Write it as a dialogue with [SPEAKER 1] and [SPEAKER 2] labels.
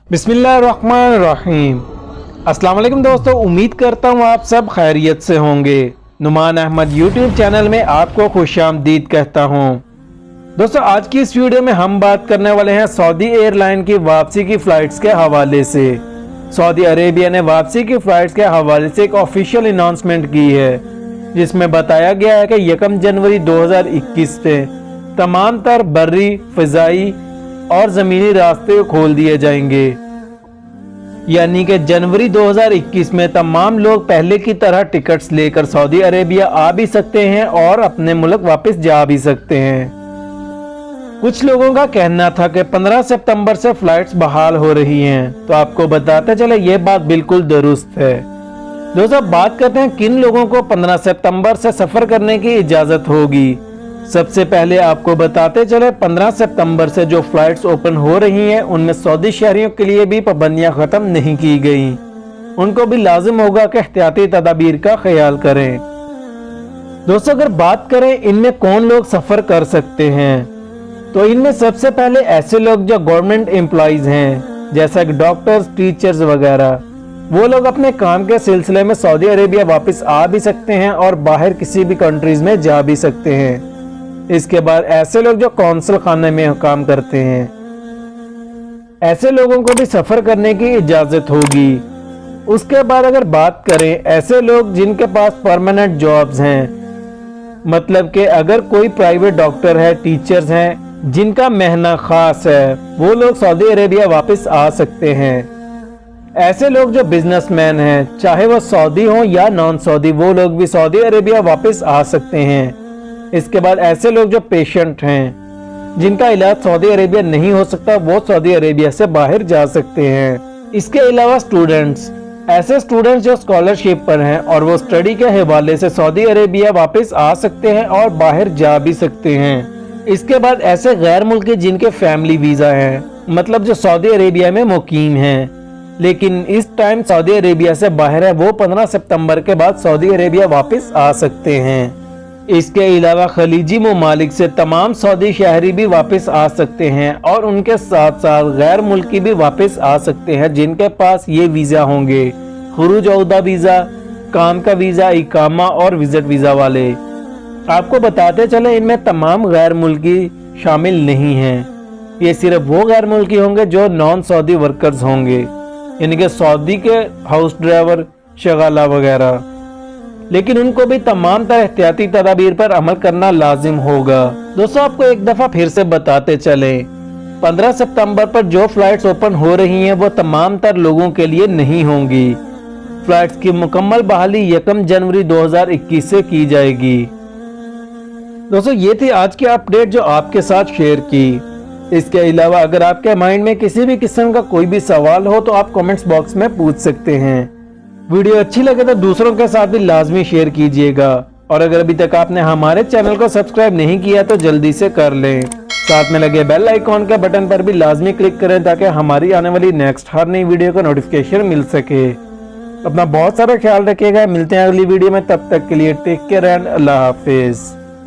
[SPEAKER 1] बिस्मिल्लाहिर्रहमानिर्रहीम। अस्सलाम वालेकुम दोस्तों, उम्मीद करता हूँ आप सब खैरियत से होंगे। नुमान अहमद यूट्यूब चैनल में आपको खुशामदीद कहता हूँ। दोस्तों, आज की इस वीडियो में हम बात करने वाले हैं सऊदी एयरलाइन की वापसी की फ़्लाइट्स के हवाले से। सऊदी अरेबिया ने वापसी की फ़्लाइट्स के हवाले से एक ऑफिशियल अनाउंसमेंट की है, जिसमें बताया गया है कि 1 जनवरी 2021 से तमाम तर बर्री, फ़िज़ाई और ज़मीनी रास्ते खोल दिए जाएंगे। यानी कि जनवरी 2021 में तमाम लोग पहले की तरह टिकट्स लेकर सऊदी अरेबिया आ भी सकते हैं और अपने मुल्क वापस जा भी सकते हैं। कुछ लोगों का कहना था कि 15 सितंबर से फ्लाइट्स बहाल हो रही हैं, तो आपको बताते चले ये बात बिल्कुल दुरुस्त है। दोस्तों, बात करते हैं किन लोगों को 15 सितंबर से सफ़र करने की इजाज़त होगी। सबसे पहले आपको बताते चले 15 सितंबर से जो फ्लाइट्स ओपन हो रही हैं उनमें सऊदी शहरियों के लिए भी पाबंदियां ख़त्म नहीं की गई। उनको भी लाजिम होगा कि एहतियाती तदाबीर का ख्याल करें। दोस्तों, अगर बात करें इनमें कौन लोग सफ़र कर सकते हैं, तो इनमें सबसे पहले ऐसे लोग जो गवर्नमेंट एम्प्लॉइज हैं, जैसा कि डॉक्टर्स, टीचर्स वगैरह, वो लोग अपने काम के सिलसिले में सऊदी अरेबिया वापस आ भी सकते हैं और बाहर किसी भी कंट्रीज में जा भी सकते हैं। इसके बाद ऐसे लोग जो कौंसल खाने में काम करते हैं, ऐसे लोगों को भी सफ़र करने की इजाज़त होगी। उसके बाद अगर बात करें ऐसे लोग जिनके पास परमानेंट जॉब्स हैं, मतलब कि अगर कोई प्राइवेट डॉक्टर है, टीचर्स हैं जिनका महना ख़ास है, वो लोग सऊदी अरेबिया वापस आ सकते हैं। ऐसे लोग जो बिजनेसमैन हैं, चाहे वो सऊदी हों या नॉन सऊदी, वो लोग भी सऊदी अरेबिया वापस आ सकते हैं। इसके बाद ऐसे लोग जो पेशेंट हैं, जिनका इलाज सऊदी अरेबिया नहीं हो सकता, वो सऊदी अरेबिया से बाहर जा सकते हैं। इसके अलावा स्टूडेंट्स, ऐसे स्टूडेंट्स जो स्कॉलरशिप पर हैं और वो स्टडी के हवाले से सऊदी अरेबिया वापस आ सकते हैं और बाहर जा भी सकते हैं। इसके बाद ऐसे गैर मुल्की जिनके फैमिली वीज़ा हैं, मतलब जो सऊदी अरेबिया में मुकीम हैं लेकिन इस टाइम सऊदी अरेबिया से बाहर है, वो 15 सितंबर के बाद सऊदी अरेबिया वापस आ सकते हैं। इसके अलावा खलीजी ममालिक से तमाम सऊदी शहरी भी वापस आ सकते हैं और उनके साथ साथ गैर मुल्की भी वापस आ सकते हैं जिनके पास ये वीज़ा होंगे: खुरूज औदा वीज़ा, काम का वीज़ा, इकामा और विजिट वीज़ा वाले। आपको बताते चले इनमें तमाम गैर मुल्की शामिल नहीं हैं। ये सिर्फ वो गैर मुल्की होंगे जो नॉन सऊदी वर्कर्स होंगे, यानी कि सऊदी के हाउस ड्राइवर, शगाला वगैरह, लेकिन उनको भी तमाम तरह एहतियाती तदाबीर पर अमल करना लाजिम होगा। दोस्तों, आपको एक दफ़ा फिर से बताते चलें, 15 सितंबर पर जो फ्लाइट्स ओपन हो रही हैं वो तमाम तर लोगों के लिए नहीं होंगी। फ्लाइट्स की मुकम्मल बहाली 1 जनवरी 2021 से की जाएगी। दोस्तों, ये थी आज की अपडेट जो आपके साथ शेयर की। इसके अलावा अगर आपके माइंड में किसी भी किस्म का कोई भी सवाल हो तो आप कमेंट्स बॉक्स में पूछ सकते हैं। वीडियो अच्छी लगे तो दूसरों के साथ भी लाजमी शेयर कीजिएगा, और अगर अभी तक आपने हमारे चैनल को सब्सक्राइब नहीं किया तो जल्दी से कर लें। साथ में लगे बेल आइकॉन के बटन पर भी लाजमी क्लिक करें ताकि हमारी आने वाली नेक्स्ट हर नई वीडियो का नोटिफिकेशन मिल सके। अपना बहुत सारा ख्याल रखिएगा। मिलते हैं अगली वीडियो में, तब तक के लिए take care and Allah Hafiz.